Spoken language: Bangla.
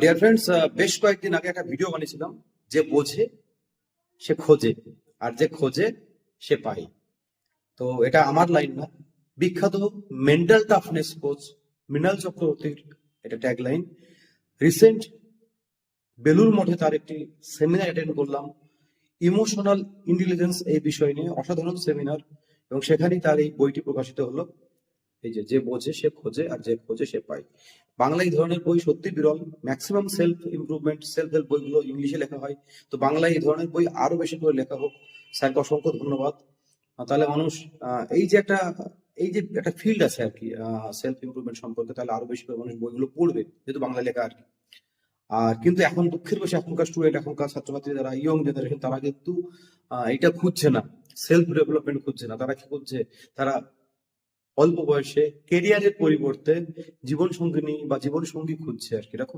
ডিয়ার ফ্রেন্ডস, বেশ কয়েকদিন আগে একটা ভিডিও বানিয়েছিলাম। যে বোঝে সে খোঁজে, আর যে খোঁজে সে পায়। তো এটা আমার লাইন না, বিখ্যাত মেন্টাল টাফনেস কোচ মৃণাল চক্রবর্তীর এটা ট্যাগলাইন। রিসেন্ট বেলুর মঠে তার একটি সেমিনার অ্যাটেন্ড করলাম, ইমোশনাল ইন্টেলিজেন্স এই বিষয় নিয়ে, অসাধারণ সেমিনার। এবং সেখানেই তার এই বইটি প্রকাশিত হলো, এই যে যে বোঝে সে খোঁজে আর যে খোঁজে সে পায়। বাংলা এই ধরনের বই সত্যি বিরল। Maximum self improvement self help বইগুলো ইংলিশে লেখা হয়, তো বাংলায় এই ধরনের বই আরো বেশি করে লেখা হোক। স্যারকে অসংখ্য ধন্যবাদ। তাহলে মানুষ এই যে একটা ফিল্ড আছে আর কি সেলফ ইমপ্রুভমেন্ট সম্পর্কে, তাহলে আরো বেশি করে মানুষ বইগুলো পড়বে, যেহেতু বাংলা লেখা আর কি। আর কিন্তু এখন দুঃখের বিষয়, এখনকার স্টুডেন্ট, এখনকার ছাত্রছাত্রী যারা ইয়ং জেনারেশন, তারা কিন্তু এটা খুঁজছে না, সেলফ ডেভেলপমেন্ট খুঁজছে না। তারা কি খুঁজছে? তারা অল্প বয়সে কেরিয়ারের পরিবর্তে জীবন সঙ্গিনী বা জীবন সঙ্গী খুঁজছে আর কি। এটা খুব